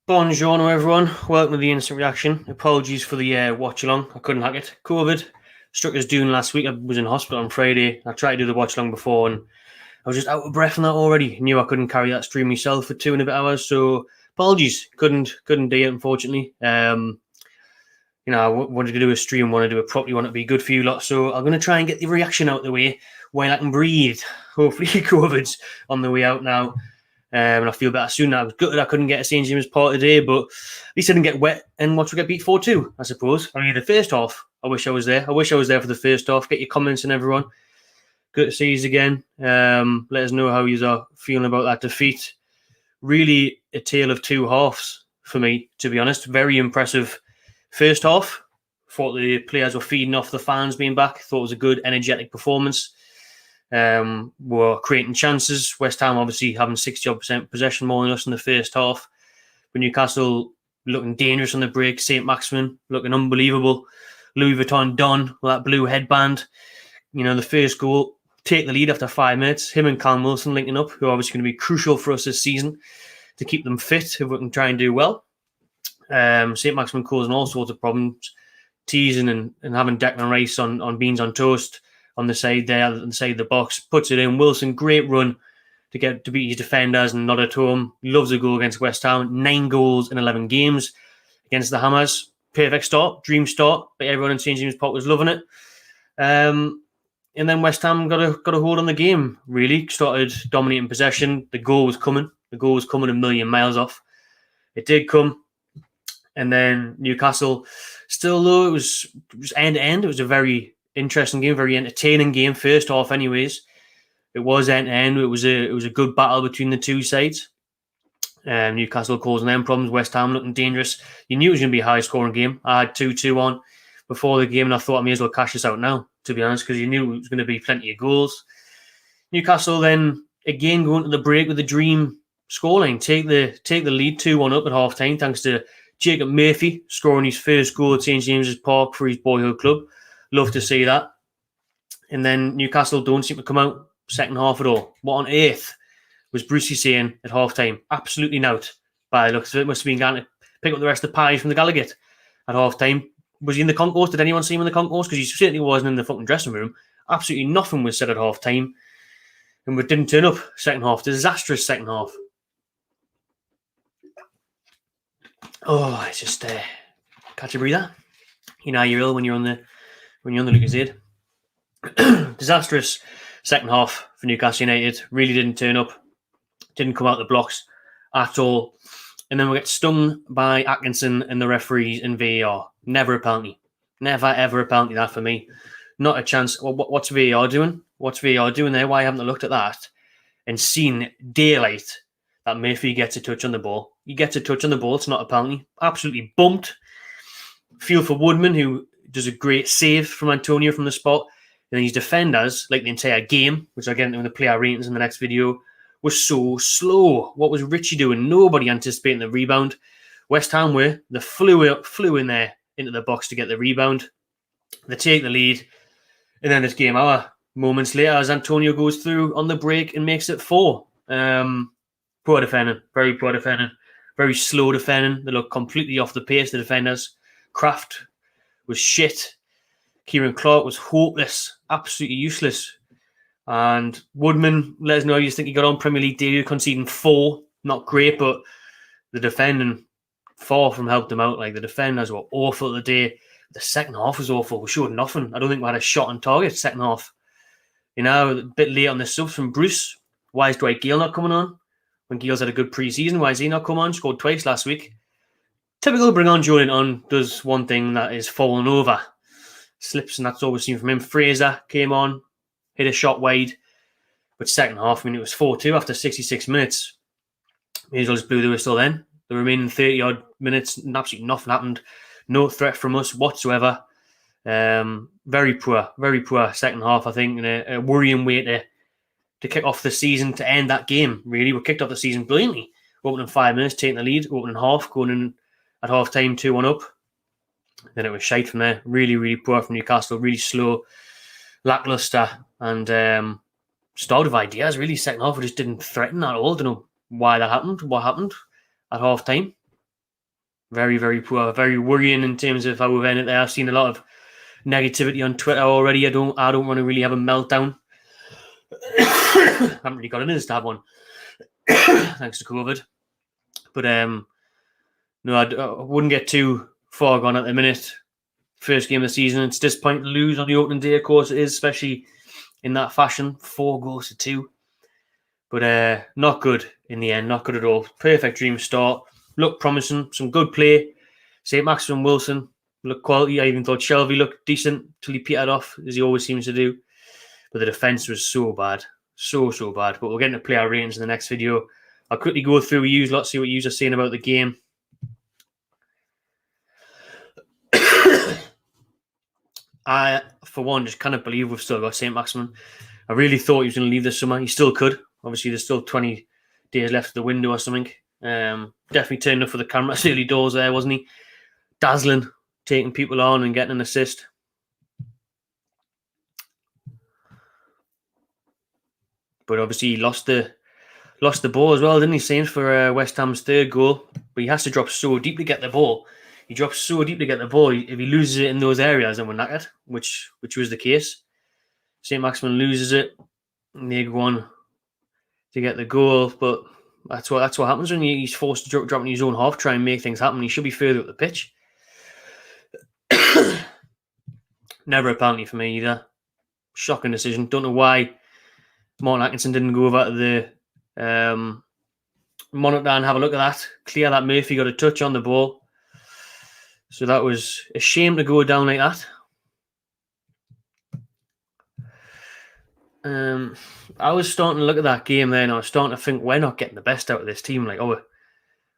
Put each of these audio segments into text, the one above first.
Buongiorno everyone, welcome to the instant reaction. Apologies for the watch along, I couldn't hack it. COVID struck us down last week. I was in hospital on Friday. I tried to do the watch along before and I was just out of breath on that already. Knew I couldn't carry that stream myself for 2.5 hours, so apologies. Couldn't do it, unfortunately. I wanted to do a stream, wanted to do it properly, want it to be good for you lot, so I'm going to try and get the reaction out of the way while I can breathe. Hopefully COVID's on the way out now. And I feel better soon. I was gutted I couldn't get a St. James part today, but at least I didn't get wet and watch we get beat 4-2, I suppose. I mean, the first half, I wish I was there. I wish I was there for the first half. Get your comments in, everyone. Good to see you again. Let us know how you are feeling about that defeat. Really a tale of two halves for me, to be honest. Very impressive first half. Thought the players were feeding off the fans being back. Thought it was a good, energetic performance. Were creating chances. West Ham obviously having 60% possession more than us in the first half. But Newcastle looking dangerous on the break. St. Maximin looking unbelievable. Louis Vuitton Don with that blue headband. The first goal, take the lead after 5 minutes. Him and Callum Wilson linking up, who are obviously going to be crucial for us this season to keep them fit if we can try and do well. St. Maximin causing all sorts of problems, teasing and having Declan Rice on beans on toast on the side there, on the side of the box, puts it in. Wilson, great run to beat his defenders and nod at home. Loves a goal against West Ham. 9 goals in 11 games against the Hammers. Perfect start, dream start, but everyone in St. James Park was loving it. And then West Ham got a hold on the game, really. Started dominating possession. The goal was coming. The goal was coming a million miles off. It did come. And then Newcastle, still though, it was end-to-end. It was a very interesting game, very entertaining game. First half, anyways, it was end-to-end. It was a good battle between the two sides. Newcastle causing them problems. West Ham looking dangerous. You knew it was going to be a high-scoring game. I had 2-2 on before the game, and I thought I may as well cash this out now, to be honest, because you knew it was going to be plenty of goals. Newcastle then again going to the break with a dream scoreline. Take the lead 2-1 up at half-time, thanks to Jacob Murphy scoring his first goal at St. James's Park for his boyhood club. Love to see that. And then Newcastle don't seem to come out second half at all. What on earth was Brucey saying at half-time? Absolutely not. By the looks of it, must have been going to pick up the rest of the pies from the Gallagher at half-time. Was he in the concourse? Did anyone see him in the concourse? Because he certainly wasn't in the fucking dressing room. Absolutely nothing was said at half-time. And we didn't turn up second half. Disastrous second half. Oh, it's just catch a breather. You know you're ill when you're on the Lucasade. Disastrous second half for Newcastle United. Really didn't turn up. Didn't come out the blocks at all. And then we get stung by Atkinson and the referees in VAR. Never a penalty. Never, ever a penalty, that for me. Not a chance. Well, what's VAR doing? What's VAR doing there? Why haven't I looked at that and seen daylight that Murphy gets a touch on the ball? He gets a touch on the ball. It's not a penalty. Absolutely bumped. Feel for Woodman, who does a great save from Antonio from the spot. And then his defenders, like the entire game, which I'll get into the player ratings in the next video, was so slow. What was Richie doing? Nobody anticipating the rebound. West Ham were. They flew in there into the box to get the rebound. They take the lead. And then this game hour, moments later, as Antonio goes through on the break and makes it 4. Poor defending. Very poor defending. Very slow defending. They look completely off the pace, the defenders. Kraft was shit. Kieran Clark was hopeless. Absolutely useless. And Woodman, let us know how you think he got on Premier League debut, conceding 4. Not great, but the defending far from helped them out. Like, the defenders were awful today. The second half was awful. We showed nothing. I don't think we had a shot on target second half. A bit late on the subs from Bruce. Why is Dwight Gale not coming on? When Gale's had a good pre-season, why is he not come on? Scored twice last week. Typical bring on Joelinton does one thing that is falling over. Slips, and that's all we've seen from him. Fraser came on, hit a shot wide. But second half, it was 4-2 after 66 minutes. May as well just blew the whistle then. The remaining 30-odd minutes, absolutely nothing happened. No threat from us whatsoever. Very poor second half, I think, and a worrying way to kick off the season, to end that game, really. We kicked off the season brilliantly. Opening 5 minutes, taking the lead, opening half, going in at half-time, 2-1 up. Then it was shite from there. Really, really poor from Newcastle. Really slow, lacklustre, and started with ideas, really. Second half, we just didn't threaten at all. Don't know why that happened. What happened at half-time? Very, very poor. Very worrying in terms of how we've ended there. I've seen a lot of negativity on Twitter already. I don't want to really have a meltdown. I haven't really got into to have one thanks to COVID. But no, I wouldn't get too far gone at the minute. First game of the season, it's disappointing to lose on the opening day, of course it is, especially in that fashion, 4-2. But not good in the end, not good at all. Perfect dream start, looked promising, some good play. St. Maximin Wilson looked quality. I even thought Shelby looked decent till he petered off, as he always seems to do. But the defence was so bad, so bad. But we'll get into player ratings in the next video. I'll quickly go through with you, see what you are saying about the game. I, for one, just cannot believe we've still got St. Maximin. I really thought he was going to leave this summer. He still could. Obviously, there's still 20 days left of the window or something. Definitely turned up for the camera at early doors there, wasn't he? Dazzling, taking people on and getting an assist. But obviously, he lost the ball as well, didn't he, Saints, for West Ham's third goal. But he has to drop so deep to get the ball. He drops so deep to get the ball. If he loses it in those areas, then we're knackered, which was the case. St. Maximin loses it, and they go on to get the goal. But that's what happens when he's forced to drop in his own half, try and make things happen. He should be further up the pitch. Never a penalty for me either. Shocking decision. Don't know why Martin Atkinson didn't go over to the monitor and have a look at that. Clear that Murphy got a touch on the ball. So that was a shame to go down like that. I was starting to look at that game there and I was starting to think we're not getting the best out of this team. Like, we're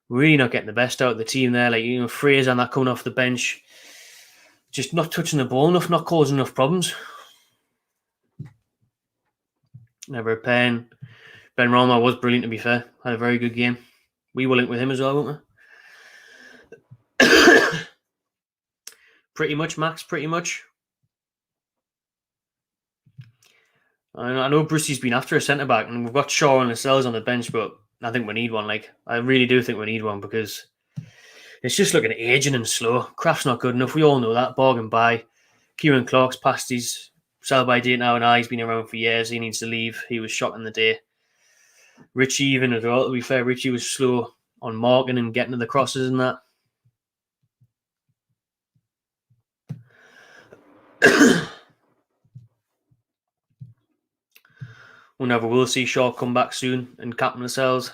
really not getting the best out of the team there. Like, Fraser and that coming off the bench, just not touching the ball enough, not causing enough problems. Never a pen. Ben Rama was brilliant, to be fair. Had a very good game. We will link with him as well, won't we? Pretty much, Max, pretty much. I know Brucey's been after a centre-back, and we've got Shaw and Lascelles on the bench, but I think we need one. Like, I really do think we need one, because it's just looking aging and slow. Kraft's not good enough. We all know that. Bargain buy. Kieran Clark's past his sell-by date now, and he's been around for years. He needs to leave. He was shot in the day. Richie even as well, to be fair. Richie was slow on marking and getting to the crosses and that. Whenever we'll see Shaw come back soon and captain Lascelles.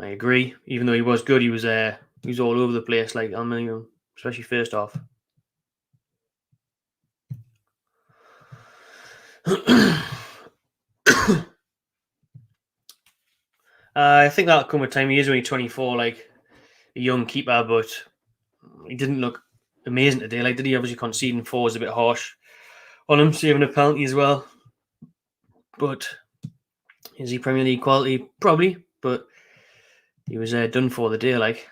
I agree. Even though he was good, he was all over the place, like, especially first half. I think that'll come with time. He is only 24, like a young keeper, but he didn't look amazing today. Like, did he? Obviously conceding 4 is a bit harsh on him, saving a penalty as well. But is he Premier League quality? Probably, but he was done for the day. Like,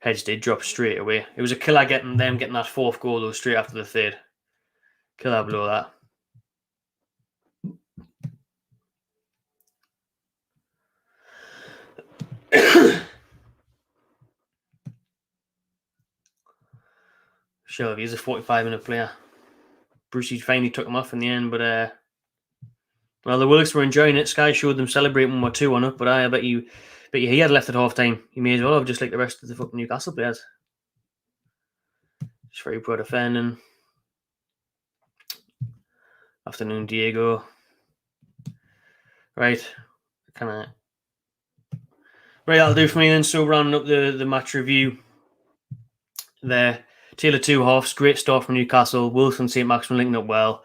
heads did drop straight away. It was a killer getting that 4th goal though straight after the 3rd. Killer below that. Shelby is a 45-minute player. Brucey finally took him off in the end, but well, the Wilks were enjoying it. Sky showed them celebrating 1-2 on it, but I bet you he had left at half time. He may as well have, just like the rest of the fucking Newcastle players. Just very poor defending. Afternoon, Diego. Right, right, that'll do for me then. So rounding up the match review there. Taylor 2 halves, great start from Newcastle. Wilson, St. Maximin linking up well.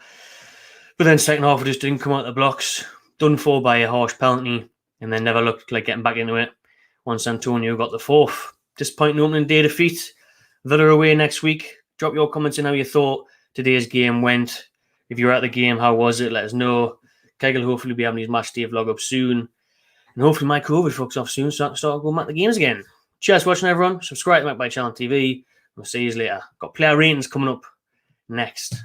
But then second half, it just didn't come out of the blocks. Done for by a harsh penalty, and then never looked like getting back into it once Antonio got the 4th. Disappointing opening day defeat. Villa away next week. Drop your comments in how you thought today's game went. If you were at the game, how was it? Let us know. Kegel will hopefully be having his match day vlog up soon. And hopefully my COVID fucks off soon so I can start going back to the games again. Cheers for watching, everyone. Subscribe to Mac by Channel TV. We'll see you later. Got player ratings coming up next.